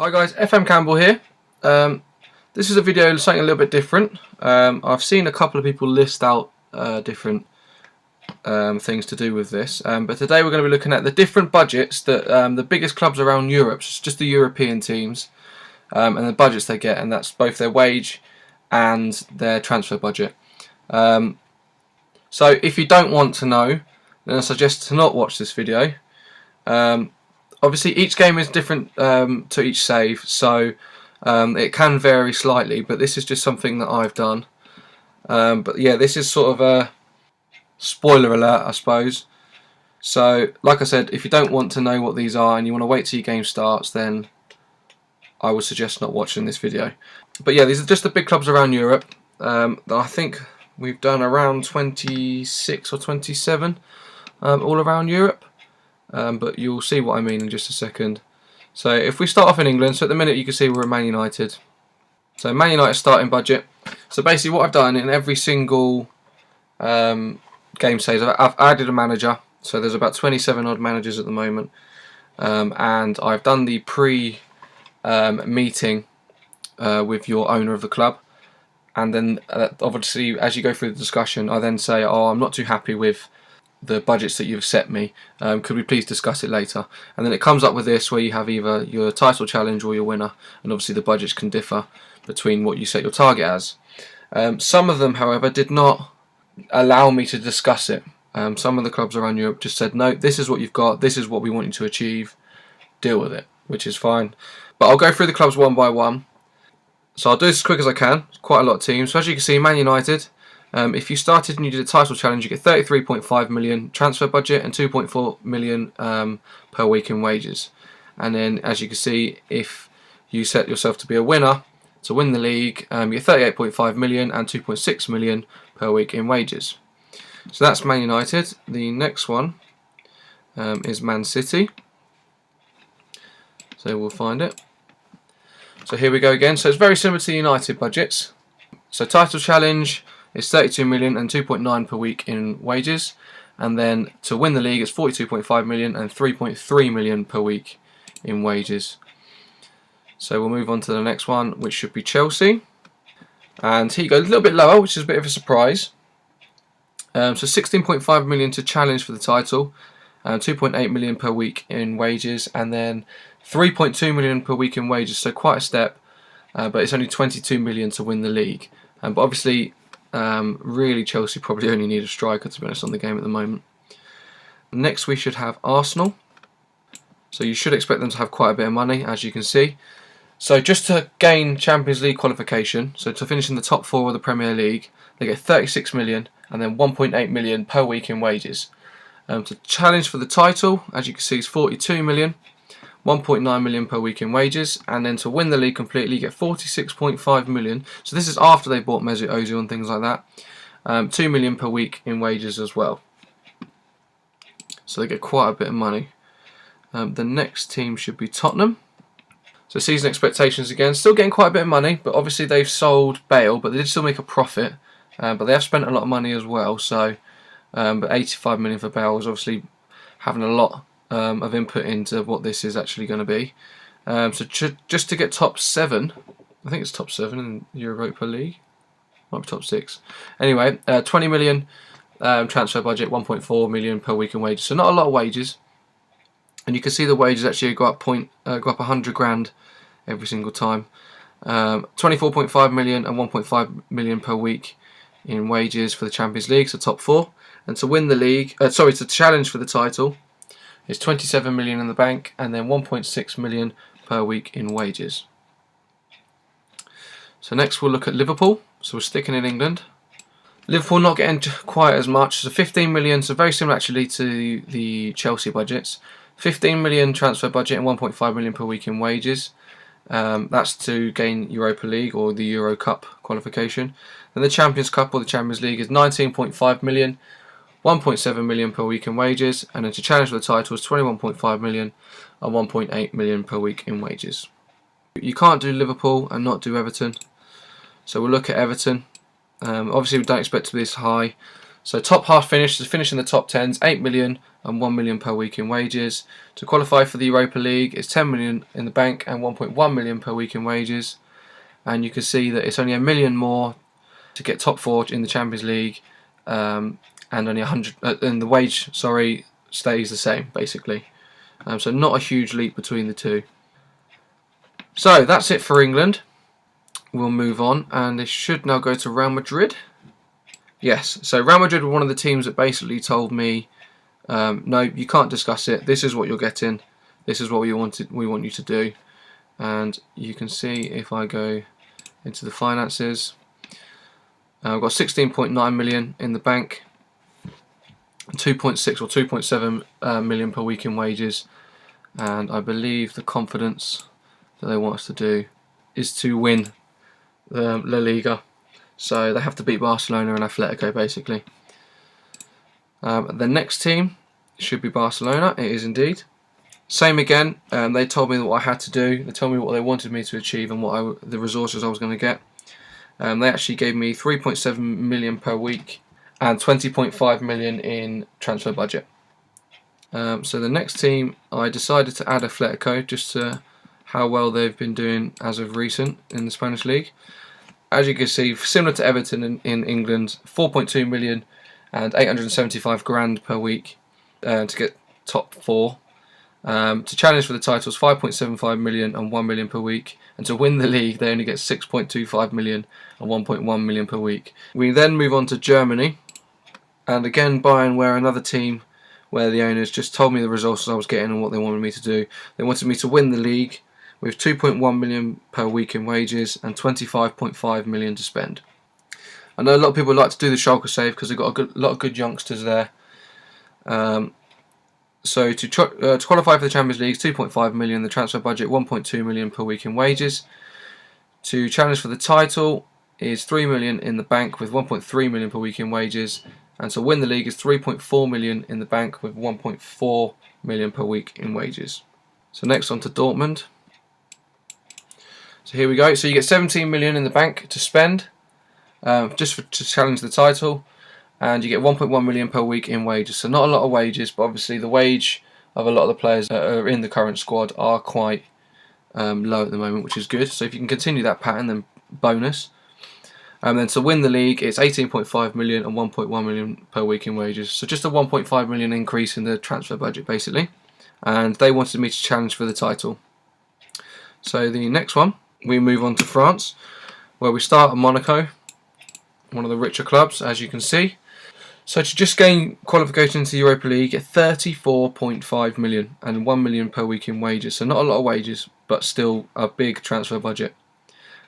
Hi guys, FM Campbell here. This is a video something a little bit different. I've seen a couple of people list out different things to do with this, but today we're going to be looking at the different budgets that the biggest clubs around Europe, so it's just the European teams, and the budgets they get, and that's both their wage and their transfer budget. So if you don't want to know, then I suggest to not watch this video. Obviously each game is different to each save, so it can vary slightly, but this is just something that I've done. But yeah, this is sort of a spoiler alert, I suppose. So like I said, if you don't want to know what these are and you want to wait till your game starts, then I would suggest not watching this video. But yeah, these are just the big clubs around Europe. I think we've done around 26 or 27 all around Europe. But you'll see what I mean in just a second. So if we start off in England, so at the minute you can see we're at Man United. So Man United starting budget. So basically what I've done in every single game saves, I've added a manager. So there's about 27 odd managers at the moment. And I've done the pre-meeting with your owner of the club. And then obviously as you go through the discussion, I then say, oh, I'm not too happy with the budgets that you've set me, could we please discuss it later? And then it comes up with this where you have either your title challenge or your winner, and obviously the budgets can differ between what you set your target as. Some of them however did not allow me to discuss it. Some of the clubs around Europe just said, no, this is what you've got, this is what we want you to achieve, deal with it, which is fine. But I'll go through the clubs one by one. So I'll do this as quick as I can. It's quite a lot of teams. So as you can see, Man United, if you started and you did a title challenge, you get 33.5 million transfer budget and 2.4 million per week in wages. And then, as you can see, if you set yourself to be a winner, to win the league, you get 38.5 million and 2.6 million per week in wages. So that's Man United. The next one is Man City. So we'll find it. So here we go again. So it's very similar to the United budgets. So title challenge is 32 million and 2.9 per week in wages, and then to win the league it's 42.5 million and 3.3 million per week in wages. So we'll move on to the next one, which should be Chelsea, and here you go, a little bit lower, which is a bit of a surprise. So 16.5 million to challenge for the title, 2.8 million per week in wages, and then 3.2 million per week in wages, so quite a step, but it's only 22 million to win the league. But obviously really Chelsea probably only need a striker, to be honest, on the game at the moment. Next we should have Arsenal. So you should expect them to have quite a bit of money, as you can see. So just to gain Champions League qualification, so to finish in the top 4 of the Premier League, they get 36 million and then 1.8 million per week in wages. To challenge for the title, as you can see, is 42 million, 1.9 million per week in wages, and then to win the league completely you get 46.5 million. So this is after they bought Mesut Ozil and things like that. 2 million per week in wages as well. So they get quite a bit of money. The next team should be Tottenham. So season expectations again, still getting quite a bit of money, but obviously they've sold Bale, but they did still make a profit. But they have spent a lot of money as well. So, but 85 million for Bale is obviously having a lot of input into what this is actually going to be. So just to get top 7, I think it's top 7 in Europa League, might be top 6. Anyway, 20 million transfer budget, 1.4 million per week in wages. So not a lot of wages, and you can see the wages actually go up 100 grand every single time. 24.5 million and 1.5 million per week in wages for the Champions League, so top 4. And to win the league, to challenge for the title, is 27 million in the bank and then 1.6 million per week in wages. So next we'll look at Liverpool. So we're sticking in England. Liverpool not getting quite as much. So 15 million, so very similar actually to the Chelsea budgets. 15 million transfer budget and 1.5 million per week in wages. That's to gain Europa League or the Euro Cup qualification. Then the Champions Cup or the Champions League is 19.5 million. 1.7 million per week in wages, and then to challenge for the title is 21.5 million and 1.8 million per week in wages. You can't do Liverpool and not do Everton, so we'll look at Everton. Obviously we don't expect to be this high, So top half finish, to finish in the top 10s, 8 million and 1 million per week in wages. To qualify for the Europa League, it's 10 million in the bank and 1.1 million per week in wages. And you can see that it's only a million more to get top 4 in the Champions League, and only 100. And the wage, stays the same basically. So not a huge leap between the two. So that's it for England. We'll move on, and this should now go to Real Madrid. Yes, so Real Madrid were one of the teams that basically told me, no, you can't discuss it. This is what you're getting. This is what we want you to do. And you can see if I go into the finances, I've got 16.9 million in the bank, 2.6 or 2.7 million per week in wages, and I believe the confidence that they want us to do is to win the La Liga. So they have to beat Barcelona and Atletico basically. The next team should be Barcelona. It is indeed. Same again. They told me what I had to do. They told me what they wanted me to achieve and the resources I was going to get. They actually gave me 3.7 million per week and 20.5 million in transfer budget. So the next team, I decided to add Atletico just to how well they've been doing as of recent in the Spanish League. As you can see, similar to Everton in England, 4.2 million and 875 grand per week to get top 4. To challenge for the titles, 5.75 million and 1 million per week. And to win the league, they only get 6.25 million and 1.1 million per week. We then move on to Germany. And again, Bayern were another team where the owners just told me the resources I was getting and what they wanted me to do. They wanted me to win the league with 2.1 million per week in wages and 25.5 million to spend. I know a lot of people like to do the Schalke save because they've got a lot of good youngsters there. So to qualify for the Champions League, 2.5 million, the transfer budget 1.2 million per week in wages. To challenge for the title is 3 million in the bank with 1.3 million per week in wages, and to win the league is 3.4 million in the bank with 1.4 million per week in wages. So next on to Dortmund. So here we go. So you get 17 million in the bank to spend, to challenge the title, and you get 1.1 million per week in wages. So not a lot of wages, but obviously the wage of a lot of the players that are in the current squad are quite low at the moment, which is good. So if you can continue that pattern, then bonus. And then to win the league, it's 18.5 million and 1.1 million per week in wages. So just a 1.5 million increase in the transfer budget, basically. And they wanted me to challenge for the title. So the next one, we move on to France, where we start at Monaco, one of the richer clubs, as you can see. So to just gain qualification into the Europa League, get 34.5 million and 1 million per week in wages. So not a lot of wages, but still a big transfer budget.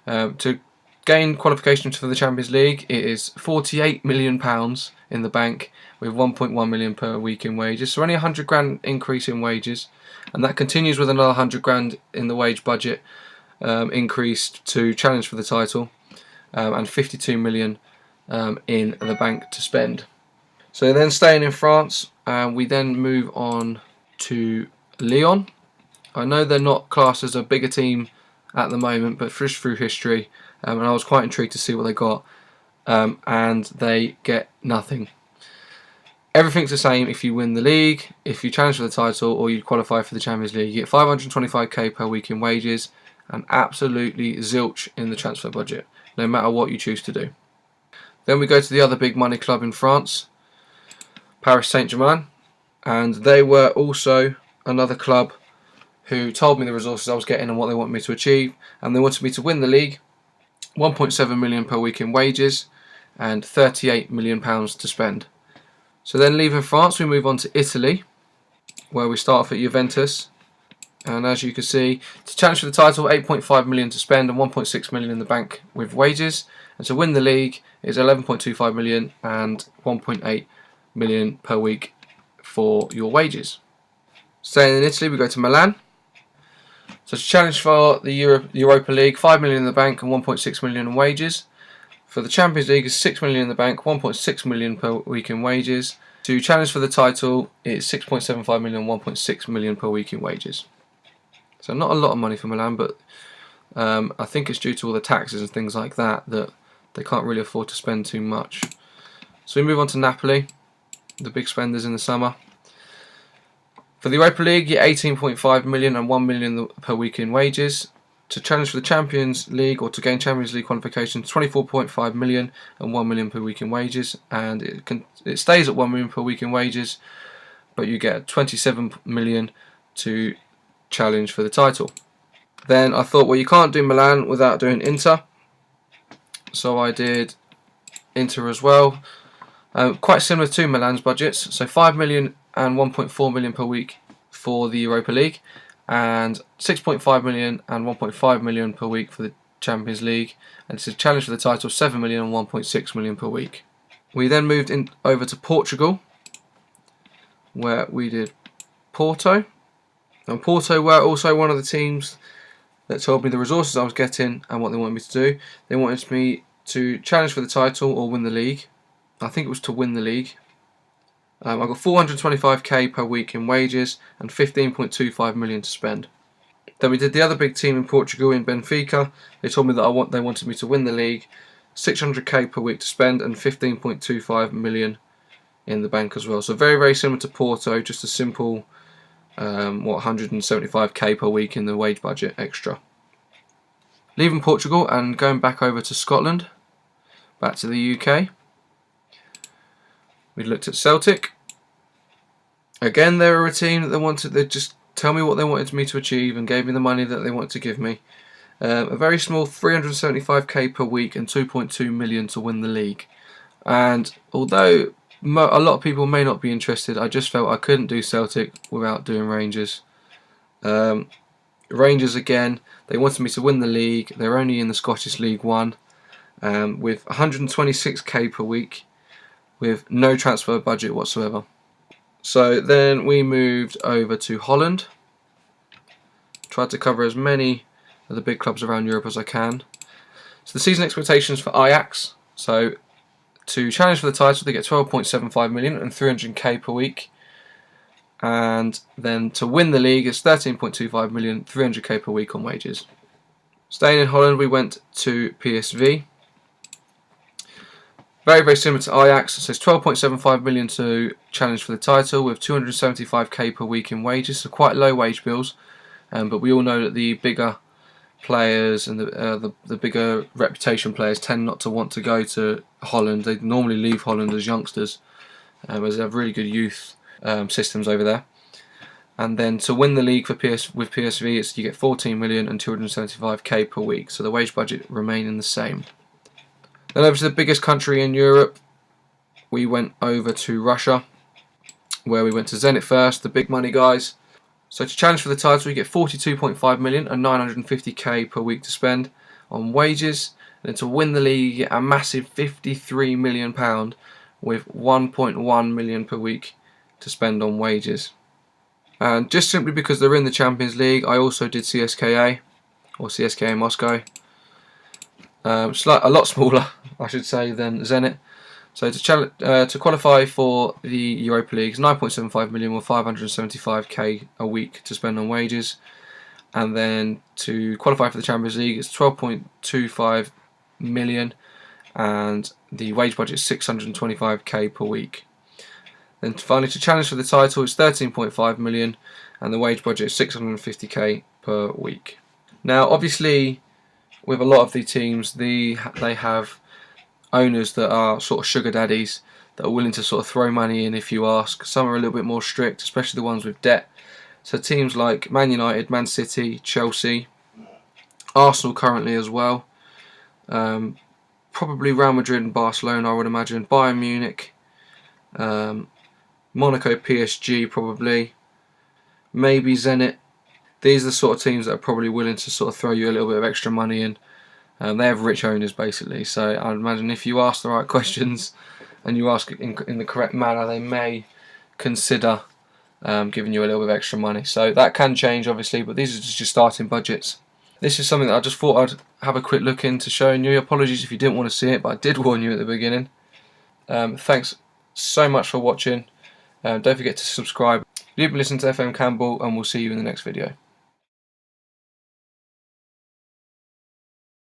To gain qualification for the Champions League, it is £48 million in the bank with 1.1 million per week in wages. So only 100 grand increase in wages, and that continues with another 100 grand in the wage budget increased to challenge for the title, and 52 million in the bank to spend. So then staying in France, we then move on to Lyon. I know they're not classed as a bigger team at the moment, but just through history, and I was quite intrigued to see what they got, and they get nothing. Everything's the same if you win the league, if you challenge for the title, or you qualify for the Champions League. You get 525k per week in wages, and absolutely zilch in the transfer budget, no matter what you choose to do. Then we go to the other big money club in France, Paris Saint-Germain, and they were also another club who told me the resources I was getting and what they wanted me to achieve, and they wanted me to win the league, 1.7 million per week in wages, and 38 million pounds to spend. So then leaving France, we move on to Italy, where we start off at Juventus. And as you can see, to challenge for the title, 8.5 million to spend and 1.6 million in the bank with wages. And to win the league is 11.25 million and 1.8 million per week for your wages. Staying in Italy, we go to Milan. So to challenge for the Europa League, 5 million in the bank and 1.6 million in wages. For the Champions League is 6 million in the bank, 1.6 million per week in wages. To challenge for the title, it's 6.75 million, 1.6 million per week in wages. So not a lot of money for Milan, but I think it's due to all the taxes and things like that that they can't really afford to spend too much. So we move on to Napoli, the big spenders in the summer. For the Europa League, you get 18.5 million and 1 million per week in wages. To challenge for the Champions League or to gain Champions League qualification, 24.5 million and 1 million per week in wages, and it stays at 1 million per week in wages, but you get 27 million to challenge for the title. Then I thought, well, you can't do Milan without doing Inter, so I did Inter as well. Quite similar to Milan's budgets, so 5 million and 1.4 million per week for the Europa League, and 6.5 million and 1.5 million per week for the Champions League, and it's a challenge for the title, 7 million and 1.6 million per week. We then moved over to Portugal, where we did Porto, and Porto were also one of the teams that told me the resources I was getting and what they wanted me to do. They wanted me to challenge for the title or win the league. I think it was to win the league. I got 425k per week in wages and 15.25 million to spend. Then we did the other big team in Portugal, in Benfica. They told me that they wanted me to win the league, 600k per week to spend and 15.25 million in the bank as well. So very, very similar to Porto, just a simple 175k per week in the wage budget extra. Leaving Portugal and going back over to Scotland, back to the UK. We looked at Celtic. Again, they were a team that they just tell me what they wanted me to achieve and gave me the money that they wanted to give me. A very small 375k per week and 2.2 million to win the league. And although a lot of people may not be interested, I just felt I couldn't do Celtic without doing Rangers. Rangers, again, they wanted me to win the league. They're only in the Scottish League One, with 126k per week, with no transfer budget whatsoever. So then we moved over to Holland. Tried to cover as many of the big clubs around Europe as I can. So the season expectations for Ajax. So to challenge for the title, they get 12.75 million and 300k per week. And then to win the league, it's 13.25 million, 300k per week on wages. Staying in Holland, we went to PSV. Very, very similar to Ajax. So it's 12.75 million to challenge for the title with 275k per week in wages. So quite low wage bills, but we all know that the bigger players and the bigger reputation players tend not to want to go to Holland. They normally leave Holland as youngsters, as they have really good youth systems over there. And then to win the league with PSV, you get 14 million and 275k per week. So the wage budget remaining the same. Then over to the biggest country in Europe, we went over to Russia, where we went to Zenit first, the big money guys. So to challenge for the title, you get 42.5 million and 950k per week to spend on wages. And then to win the league, you get a massive 53 million pound with 1.1 million per week to spend on wages. And just simply because they're in the Champions League, I also did CSKA, or CSKA Moscow. A lot smaller, I should say, than Zenit. So to qualify for the Europa League, 9.75 million or 575k a week to spend on wages. And then to qualify for the Champions League, it's 12.25 million, and the wage budget is 625k per week. Then finally, to challenge for the title, it's 13.5 million, and the wage budget is 650k per week. Now, obviously, with a lot of the teams, they have owners that are sort of sugar daddies that are willing to sort of throw money in if you ask. Some are a little bit more strict, especially the ones with debt. So teams like Man United, Man City, Chelsea, Arsenal currently as well, probably Real Madrid and Barcelona, I would imagine, Bayern Munich, Monaco, PSG probably, maybe Zenit. These are the sort of teams that are probably willing to sort of throw you a little bit of extra money in. They have rich owners basically, so I'd imagine if you ask the right questions and you ask in the correct manner, they may consider giving you a little bit of extra money. So that can change obviously, but these are just your starting budgets. This is something that I just thought I'd have a quick look into showing you. Apologies if you didn't want to see it, but I did warn you at the beginning. Thanks so much for watching. Don't forget to subscribe. You've been listening to FM Campbell, and we'll see you in the next video.